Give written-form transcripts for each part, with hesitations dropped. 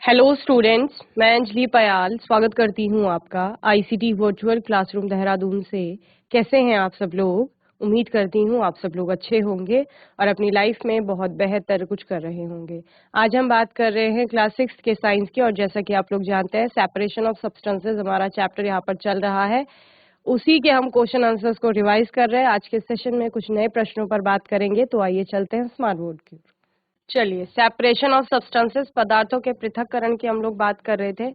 Hello students, मैं अंजलि पयाल स्वागत करती हूँ आपका आईसीटी वर्चुअल क्लासरूम देहरादून से। कैसे हैं आप सब लोग? उम्मीद करती हूँ आप सब लोग अच्छे होंगे और अपनी लाइफ में बहुत बेहतर कुछ कर रहे होंगे। आज हम बात कर रहे हैं क्लास 6 के साइंस की, और जैसा कि आप लोग जानते हैं सेपरेशन ऑफ सब्सटेंसेस हमारा चैप्टर यहाँ पर चल रहा है। उसी के हम क्वेश्चन आंसर्स को रिवाइज कर रहे हैं। आज के सेशन में कुछ नए प्रश्नों पर बात करेंगे, तो आइए चलते हैं स्मार्ट बोर्ड की ओर। चलिए, सेपरेशन ऑफ सब्सटेंसेस, पदार्थों के पृथक्करण की हम लोग बात कर रहे थे।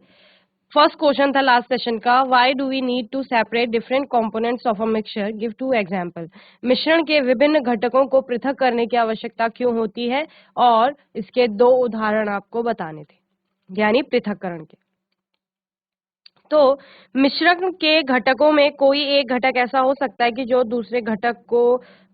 फर्स्ट क्वेश्चन था लास्ट सेशन का, why do we need to separate different components of a mixture, give two example. मिश्रण के विभिन्न घटकों को पृथक करने की आवश्यकता क्यों होती है, और इसके दो उदाहरण आपको बताने थे, यानी पृथक्करण के। तो मिश्रण के घटकों में कोई एक घटक ऐसा हो सकता है कि जो दूसरे घटक को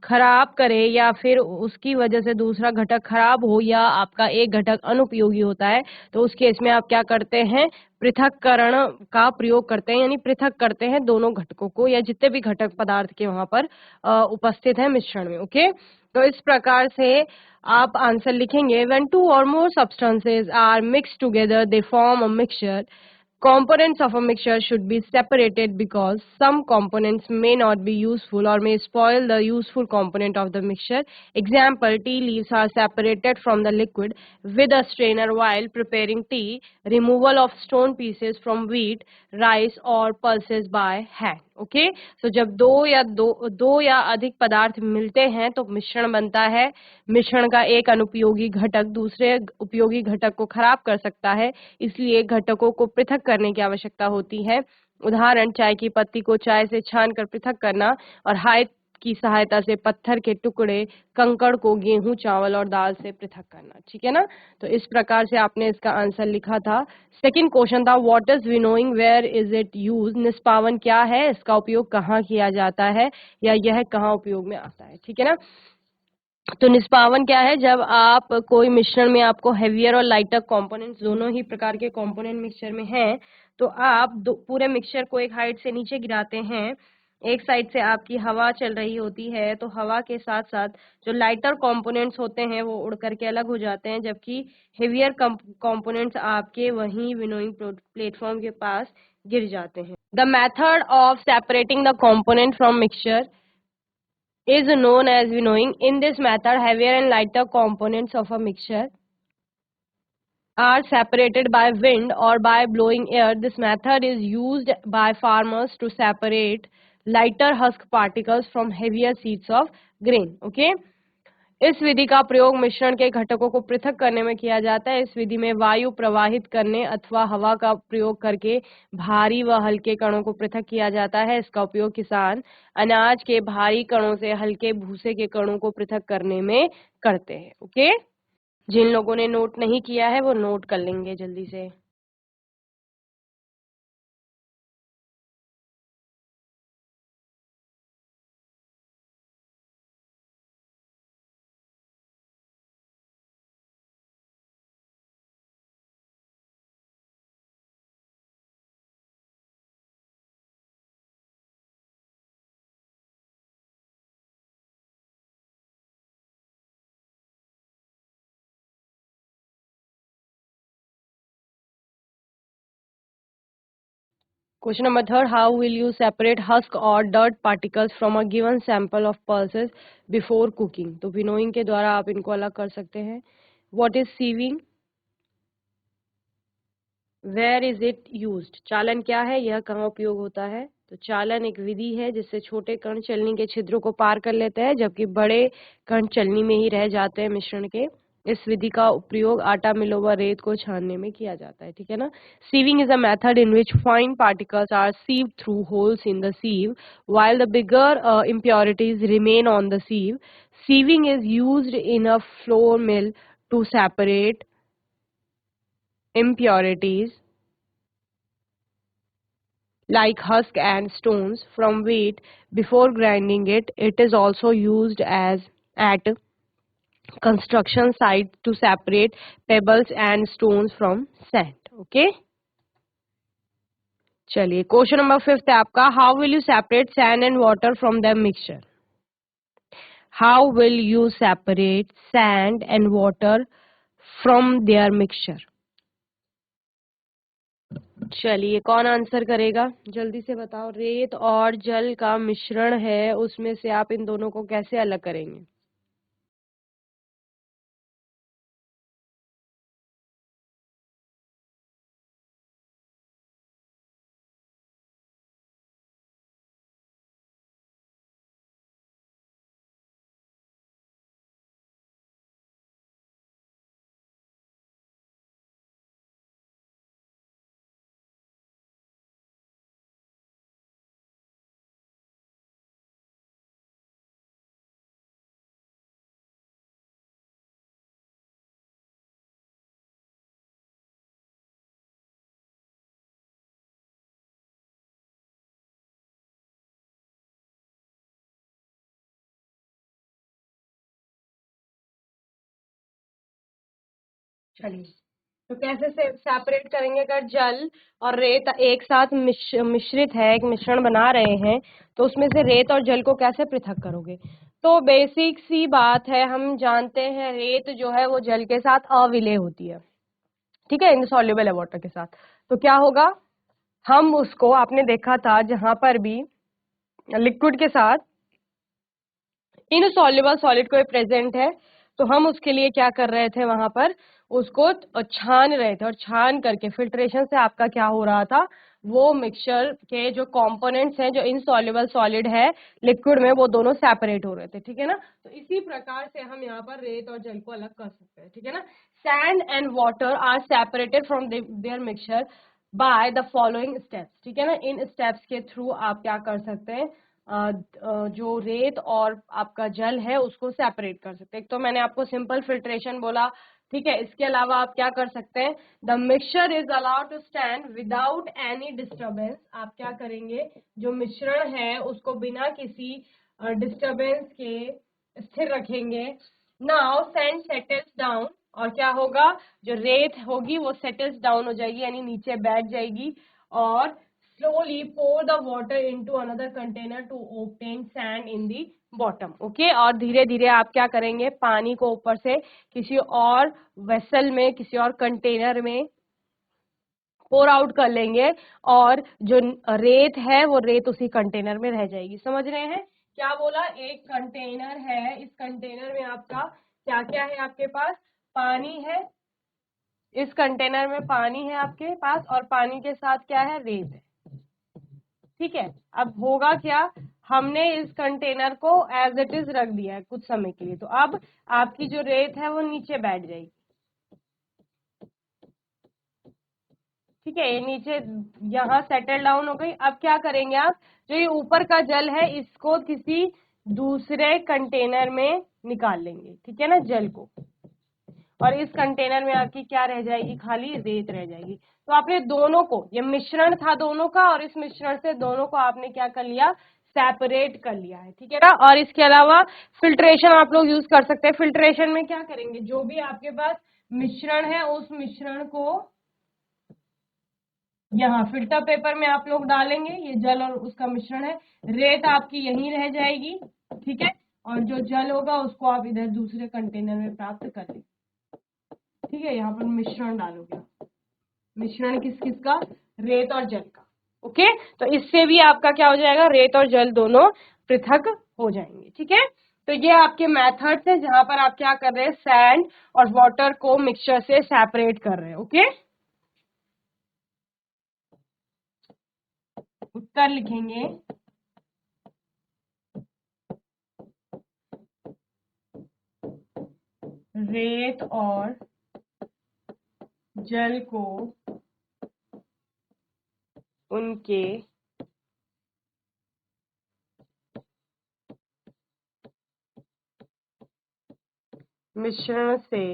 खराब करे, या फिर उसकी वजह से दूसरा घटक खराब हो, या आपका एक घटक अनुपयोगी होता है। तो उस केस में आप क्या करते हैं? पृथक्करण का प्रयोग करते हैं, यानी पृथक करते हैं दोनों घटकों को, या जितने भी घटक पदार्थ के वहां पर उपस्थित है मिश्रण में। ओके, तो इस प्रकार से आप आंसर लिखेंगे, when two or more substances are mixed together they form a mixture. Components of a mixture should be separated because some components may not be useful or may spoil the useful component of the mixture. Example, tea leaves are separated from the liquid with a strainer while preparing tea. Removal of stone pieces from wheat, rice or pulses by hand. Okay, so जब दो या अधिक पदार्थ मिलते हैं तो मिश्रण बनता है। मिश्रण का एक अनुपयोगी घटक दूसरे उपयोगी घटक को खराब कर सकता है, इसलिए घटकों को पृथक करने की आवश्यकता होती है। उदाहरण, चाय की पत्ती को चाय से छानकर पृथक करना, और हाथ की सहायता से पत्थर के टुकड़े, कंकड़ को गेहूं, चावल और दाल से पृथक करना। ठीक है ना? तो इस प्रकार से आपने इसका आंसर लिखा था। सेकंड क्वेश्चन था, what is winnowing, where is it use. निष्पावन क्या है, इसका उपयोग कहाँ किया जाता है, या यह कहाँ उपयोग में आता है। ठीक है ना? तो निष्पावन क्या है? जब आप कोई मिश्रण में आपको हेवियर और लाइटर कंपोनेंट्स दोनों ही प्रकार के कंपोनेंट मिक्सचर में हैं, तो आप पूरे मिक्सचर को एक हाइट से नीचे गिराते हैं। एक साइड से आपकी हवा चल रही होती है, तो हवा के साथ साथ जो लाइटर कंपोनेंट्स होते हैं वो उड़ करके अलग हो जाते हैं, जबकि हेवियर कंपोनेंट्स आपके वहीं विनोइंग प्लेटफॉर्म के पास गिर जाते हैं। The method of separating the component from mixture is known as winnowing. In this method, heavier and lighter components of a mixture are separated by wind or by blowing air. This method is used by farmers to separate lighter husk particles from heavier seeds of grain. Okay? इस विधि का प्रयोग मिश्रण के घटकों को पृथक करने में किया जाता है। इस विधि में वायु प्रवाहित करने अथवा हवा का प्रयोग करके भारी व हल्के कणों को पृथक किया जाता है। इसका उपयोग किसान अनाज के भारी कणों से हल्के भूसे के कणों को पृथक करने में करते हैं। ओके, जिन लोगों ने नोट नहीं किया है वो नोट कर लेंगे जल्दी से। Question number third, how will you separate husk or dirt particles from a given sample of pulses before cooking? तो विनोइंग के द्वारा आप इनको अलग कर सकते हैं। What is sieving? Where is it used? चालन क्या है, यह कहाँ उपयोग होता है? तो चालन एक विधि है जिससे छोटे कण चलनी के छिद्रों को पार कर लेते हैं, जबकि बड़े कण चलनी में ही रह जाते हैं मिश्रण के। इस विधि का प्रयोग आटा मिलों व रेत को छानने में किया जाता है। ठीक है ना? Sieving is a method in which fine particles are sieved through holes in the sieve while the bigger impurities remain on the sieve. Sieving is used in a flour mill to separate impurities like husk and stones from wheat before grinding it. It is also used as at construction sites to separate pebbles and stones from sand. Okay? चलिए, question number 5 है आपका, how will you separate sand and water from the mixture. How will you separate sand and water from their mixture. चलिए कौन answer करेगा, जल्दी से बताओ। रेत और जल का मिश्रण है, उसमें से आप इन दोनों को कैसे अलग करेंगे? चलिए, तो कैसे से सेपरेट करेंगे? अगर जल और रेत एक साथ मिश्रित है, एक मिश्रण बना रहे हैं, तो उसमें से रेत और जल को कैसे पृथक करोगे? तो बेसिक सी बात है, हम जानते हैं रेत जो है वो जल के साथ अविलेय होती है, ठीक है, इनसॉल्युबल है वाटर के साथ। तो क्या होगा, हम उसको, आपने देखा था जहां पर भी लिक्विड के साथ इनसॉल्युबल सॉलिड कोई प्रेजेंट है, तो हम उसके लिए क्या कर रहे थे, वहां पर उसको छान रहे थे, और छान करके फिल्ट्रेशन से आपका क्या हो रहा था, वो मिक्सचर के जो कंपोनेंट्स हैं, जो इनसॉल्युबल सॉलिड है लिक्विड में, वो दोनों सेपरेट हो रहे थे, ठीक है ना। तो इसी प्रकार से हम यहाँ पर रेत और जल को अलग कर सकते हैं, ठीक है ना। Sand and water are separated from their mixture by the following steps, ठीक है ना। इन स्टेप्स के थ्रू आप क्या कर सकते हैं, जो रेत और आपका जल है उसको सेपरेट कर सकते हैं। एक तो मैंने आपको सिंपल फिल्ट्रेशन बोला, ठीक है। इसके अलावा आप क्या कर सकते हैं, the mixture is allowed to stand without any disturbance. आप क्या करेंगे, जो मिश्रण है उसको बिना किसी डिस्टर्बेंस के स्थिर रखेंगे। नाउ सैंड सेटल्स डाउन, और क्या होगा, जो रेत होगी वो सेटल्स डाउन हो जाएगी, यानी नीचे बैठ जाएगी, और slowly pour the water into another container to obtain sand in the bottom, okay। और धीरे धीरे आप क्या करेंगे, पानी को ऊपर से किसी और वेसल में, किसी और कंटेनर में पोर आउट कर लेंगे, और जो रेत है वो रेत उसी कंटेनर में रह जाएगी। समझ रहे हैं क्या बोला, एक कंटेनर है, इस कंटेनर में आपका क्या क्या है, आपके पास पानी है, इस कंटेनर में पानी है आपके पास, और पानी के साथ क्या है, रेत है, ठीक है। अब होगा क्या, हमने इस कंटेनर को एज इट इज रख दिया है कुछ समय के लिए, तो अब आपकी जो रेत है वो नीचे बैठ जाएगी, ठीक है, ये नीचे यहाँ सेटल डाउन हो गई। अब क्या करेंगे आप, जो ये ऊपर का जल है इसको किसी दूसरे कंटेनर में निकाल लेंगे, ठीक है ना, जल को, और इस कंटेनर में आपकी क्या रह जाएगी, खाली रेत रह जाएगी। तो आपने दोनों को, ये मिश्रण था दोनों का, और इस मिश्रण से दोनों को आपने क्या कर लिया, सेपरेट कर लिया है, ठीक है ना। और इसके अलावा फिल्ट्रेशन आप लोग यूज कर सकते हैं। फिल्ट्रेशन में क्या करेंगे, जो भी आपके पास मिश्रण है उस मिश्रण को यहाँ फिल्टर पेपर में आप लोग डालेंगे, ये जल और उसका मिश्रण है, रेत आपकी यहीं रह जाएगी, ठीक है, और जो जल होगा उसको आप इधर दूसरे कंटेनर में प्राप्त कर लेंगे, ठीक है। यहाँ पर मिश्रण डालोगे, मिश्रण किस किस का, रेत और जल का, ओके। तो इससे भी आपका क्या हो जाएगा, रेत और जल दोनों पृथक हो जाएंगे, ठीक है। तो ये आपके मेथड्स है जहां पर आप क्या कर रहे हैं, सैंड और वाटर को मिक्सचर से सेपरेट कर रहे हैं, ओके। उत्तर लिखेंगे, रेत और जल को उनके मिश्रण से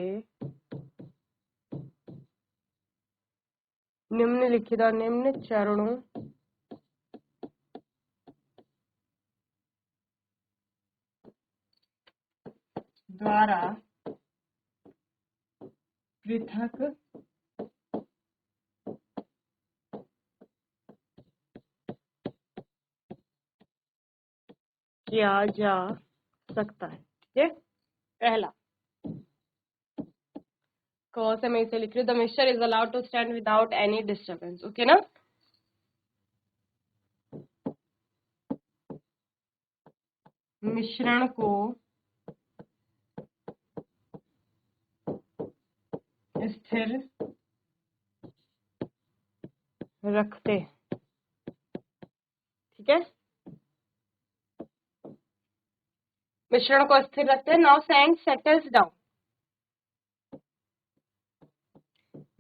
निम्नलिखित और निम्न चरणों द्वारा पृथक किया जा सकता है, ठीक है। पहला, क से मैं इसे लिख रही हूँ, the mixture is allowed to stand without any disturbance, okay ना। मिश्रण को स्थिर रखते, ठीक है, मिश्रण को स्थिर रखते हैं। नाउ सैंड सेटल्स डाउन,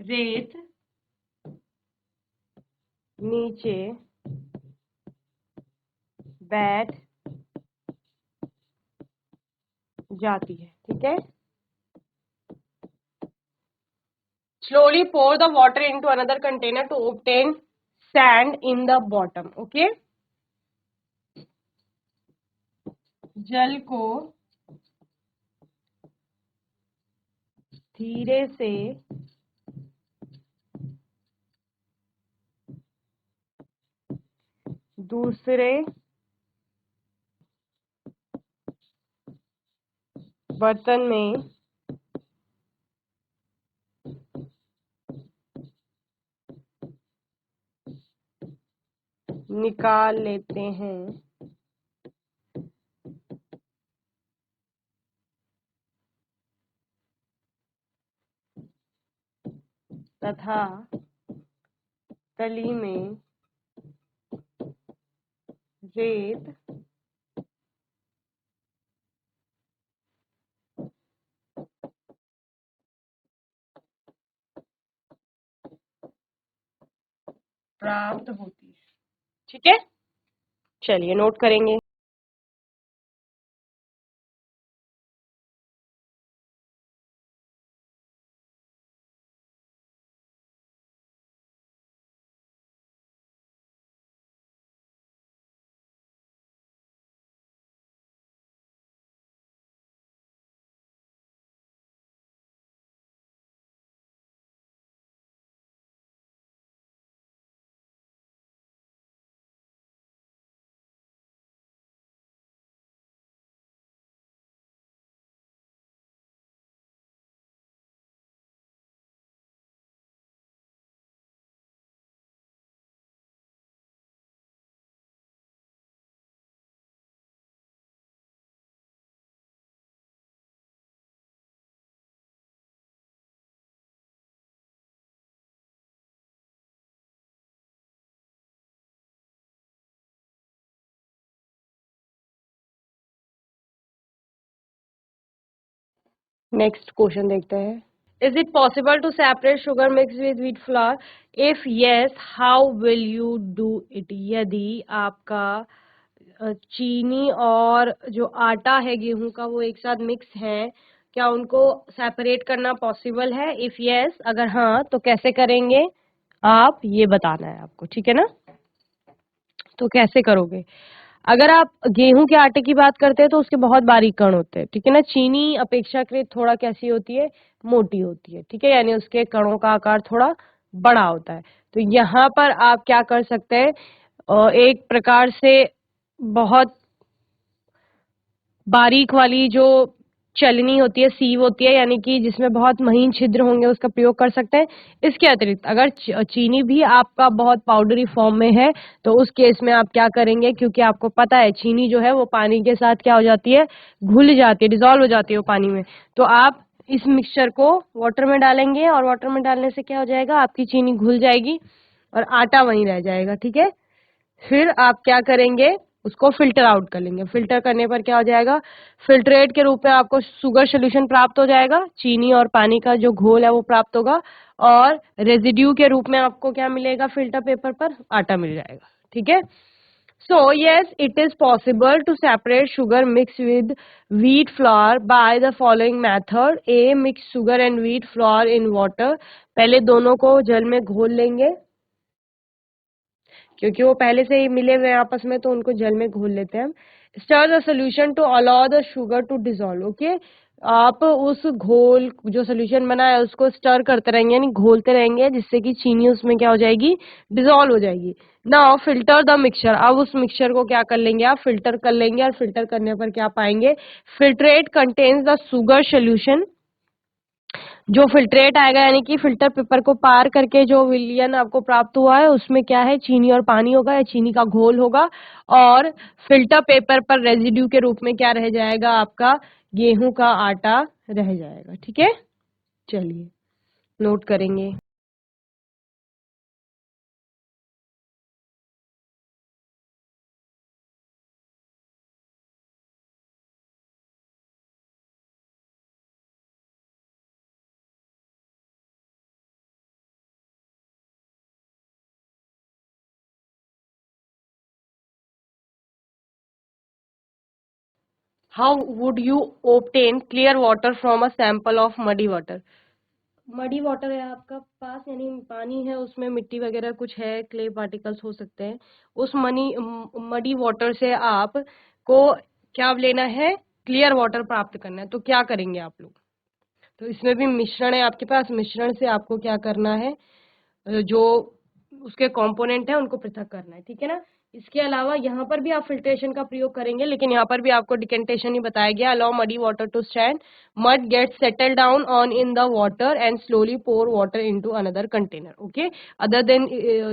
रेत नीचे बैठ जाती है, ठीक है। Slowly pour the water into another container to obtain sand in the bottom, okay. जल को धीरे से दूसरे बर्तन में निकाल लेते हैं तथा तली में रेत प्राप्त होती है, ठीक है। चलिए नोट करेंगे। नेक्स्ट क्वेश्चन देखते हैं। Is it possible to separate sugar mix with wheat flour? If yes, how will you do it? यदि आपका चीनी और जो आटा है गेहूं का वो एक साथ मिक्स है, क्या उनको सेपरेट करना पॉसिबल है? इफ यस, अगर हाँ तो कैसे करेंगे आप, ये बताना है आपको, ठीक है ना। तो कैसे करोगे? अगर आप गेहूं के आटे की बात करते हैं तो उसके बहुत बारीक कण होते हैं, ठीक है ना। चीनी अपेक्षाकृत थोड़ा कैसी होती है, मोटी होती है, ठीक है, यानी उसके कणों का आकार थोड़ा बड़ा होता है। तो यहाँ पर आप क्या कर सकते हैं, एक प्रकार से बहुत बारीक वाली जो चलनी होती है, सीव होती है, यानी कि जिसमें बहुत महीन छिद्र होंगे, उसका प्रयोग कर सकते हैं। इसके अतिरिक्त अगर चीनी भी आपका बहुत पाउडरी फॉर्म में है तो उस केस में आप क्या करेंगे, क्योंकि आपको पता है चीनी जो है वो पानी के साथ क्या हो जाती है, घुल जाती है, डिजोल्व हो जाती है वो पानी में। तो आप इस मिक्सचर को वाटर में डालेंगे और वाटर में डालने से क्या हो जाएगा, आपकी चीनी घुल जाएगी और आटा वहीं रह जाएगा, ठीक है। फिर आप क्या करेंगे, उसको फिल्टर आउट कर लेंगे। फिल्टर करने पर क्या हो जाएगा, फिल्ट्रेट के रूप में आपको शुगर सोल्यूशन प्राप्त हो जाएगा, चीनी और पानी का जो घोल है वो प्राप्त होगा, और रेजिड्यू के रूप में आपको क्या मिलेगा, फिल्टर पेपर पर आटा मिल जाएगा, ठीक है। So yes, it is possible to separate sugar mixed with wheat flour by the following method. A, mix sugar and wheat flour in water. पहले दोनों को जल में घोल लेंगे, क्योंकि वो पहले से ही मिले हुए आपस में, तो उनको जल में घोल लेते हैं हम। Stir the solution to allow the sugar to dissolve, okay. आप उस घोल जो सोल्यूशन बना है उसको स्टर करते रहेंगे, यानी घोलते रहेंगे, जिससे कि चीनी उसमें क्या हो जाएगी, डिसॉल्व हो जाएगी। नाउ फिल्टर द मिक्सचर, अब उस मिक्सचर को क्या कर लेंगे, आप फिल्टर कर लेंगे, और फिल्टर करने पर क्या पाएंगे, filtrate contains the sugar solution जो फिल्ट्रेट आएगा यानी कि फिल्टर पेपर को पार करके जो विलयन आपको प्राप्त हुआ है उसमें क्या है, चीनी और पानी होगा या चीनी का घोल होगा, और फिल्टर पेपर पर रेजिड्यू के रूप में क्या रह जाएगा, आपका गेहूं का आटा रह जाएगा। ठीक है, चलिए नोट करेंगे। How would you obtain clear water from a sample of muddy water. Muddy water है आपका पास, यानी पानी है उसमें मिट्टी वगैरह कुछ है, क्ले पार्टिकल्स हो सकते हैं, उस मडी वाटर से आप को क्या लेना है, क्लियर वाटर प्राप्त करना है। तो क्या करेंगे आप लोग, तो इसमें भी मिश्रण है आपके पास, मिश्रण से आपको क्या करना है, जो उसके कंपोनेंट है उनको पृथक करना है। ठीक है ना, इसके अलावा यहाँ पर भी आप फिल्ट्रेशन का प्रयोग करेंगे, लेकिन यहाँ पर भी आपको डिकेंटेशन ही बताया गया। Allow muddy water to stand, mud get settle down on in the water and slowly pour water into another container. Okay, other than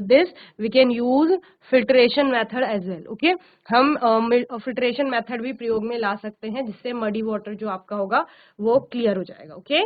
this we can use filtration method as well. Okay, हम filtration method भी प्रयोग में ला सकते हैं, जिससे muddy water जो आपका होगा वो क्लियर हो जाएगा। ओके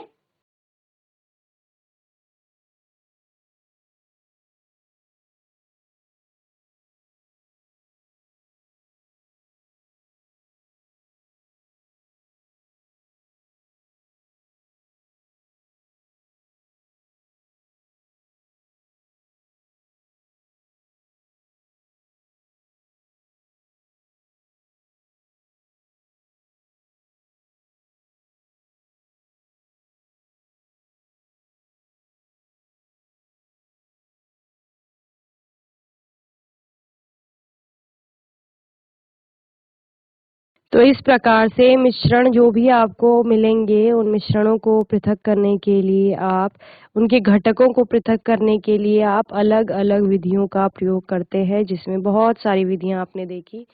तो इस प्रकार से मिश्रण जो भी आपको मिलेंगे, उन मिश्रणों को पृथक करने के लिए आप उनके घटकों को पृथक करने के लिए आप अलग-अलग विधियों का प्रयोग करते हैं, जिसमें बहुत सारी विधियां आपने देखी।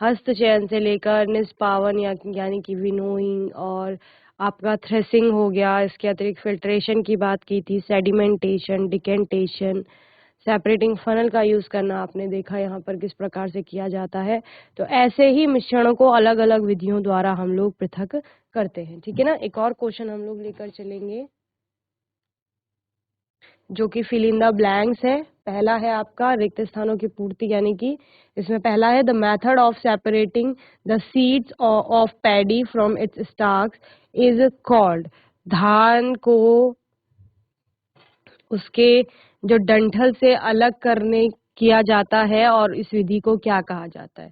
हस्तचयन से लेकर निष्पावन या यानी कि विनोइंग, और आपका थ्रेसिंग हो गया, इसके अतिरिक्त फिल्ट्रेशन की बात की थी, सेडिमेंटेशन, डिकेंटेशन, सेपरेटिंग फनल का यूज करना आपने देखा यहाँ पर किस प्रकार से किया जाता है। तो ऐसे ही मिश्रणों को अलग अलग विधियों द्वारा हम लोग पृथक करते हैं। ठीक है ना, एक और क्वेश्चन हम लोग लेकर चलेंगे जो कि फिल इन द ब्लैंक्स है। पहला है आपका रिक्त स्थानों की पूर्ति, यानी कि इसमें पहला है the method of separating the seeds of paddy from its Starks is called. धान को उसके जो डंठल से अलग करने किया जाता है, और इस विधि को क्या कहा जाता है।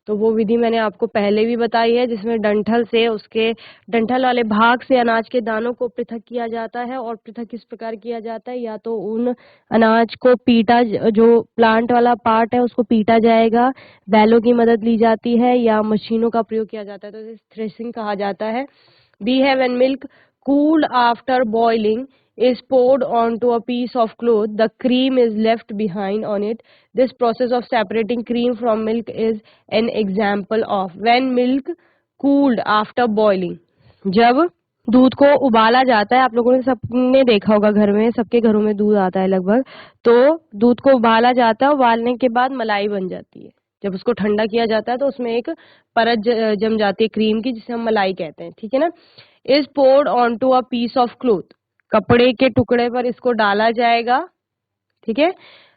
तो वो विधि मैंने आपको पहले भी बताई है, जिसमें डंठल से उसके डंठल वाले भाग से अनाज के दानों को पृथक किया जाता है। और पृथक किस प्रकार किया जाता है, या तो उन अनाज को पीटा, जो प्लांट वाला पार्ट है उसको पीटा जाएगा, बैलों की मदद ली जाती है, या मशीनों का प्रयोग किया जाता है, तो इसे थ्रेसिंग कहा जाता है। बी है when milk cooled after boiling is poured onto a piece of cloth, the cream is left behind on it. This process of separating cream from milk is an example of when milk cooled after boiling. जब दूध को उबाला जाता है, आप लोगों ने सबने देखा होगा, घर में सबके घरों में दूध आता है लगभग, तो दूध को उबाला जाता है, उबालने के बाद मलाई बन जाती है। जब उसको ठंडा किया जाता है तो उसमें एक परत जम जाती है क्रीम की, जिसे हम मलाई कहते हैं। ठीक है ना, is poured on to a piece of cloth, कपड़े के टुकड़े पर इसको डाला जाएगा। ठीक है,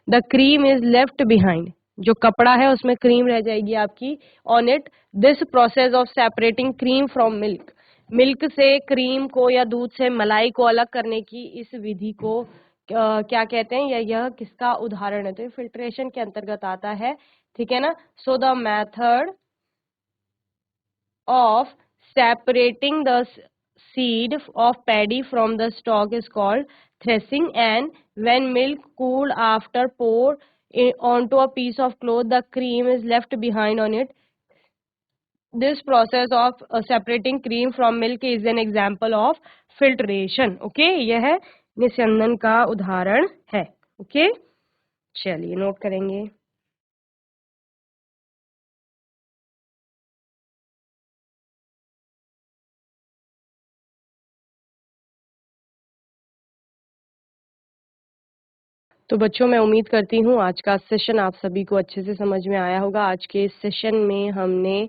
the cream is left behind, जो कपड़ा है उसमें क्रीम रह जाएगी आपकी, on it. This process of separating cream from milk, milk से क्रीम को या दूध से मलाई को अलग करने की इस विधि को क्या कहते हैं, या यह किसका उदाहरण है, तो फिल्ट्रेशन के अंतर्गत आता है। ठीक है ना, so the method of separating the seed of paddy from the stalk is called threshing, and when milk cooled after pour onto a piece of cloth, the cream is left behind on it. This process of separating cream from milk is an example of filtration. Okay, यह निस्यंदन का उदाहरण है। Okay, चलिए note करेंगे। तो बच्चों, मैं उम्मीद करती हूँ आज का सेशन आप सभी को अच्छे से समझ में आया होगा। आज के इस सेशन में हमने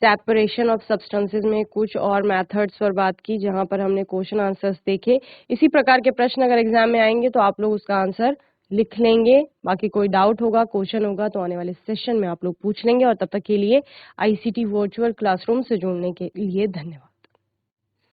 सेपरेशन ऑफ सब्सटेंसेस में कुछ और मेथड्स पर बात की, जहां पर हमने क्वेश्चन आंसर्स देखे। इसी प्रकार के प्रश्न अगर एग्जाम में आएंगे तो आप लोग उसका आंसर लिख लेंगे। बाकी कोई डाउट होगा, क्वेश्चन होगा तो आने वाले सेशन में आप लोग पूछ लेंगे। और तब तक के लिए आईसीटी वर्चुअल क्लासरूम से जुड़ने के लिए धन्यवाद।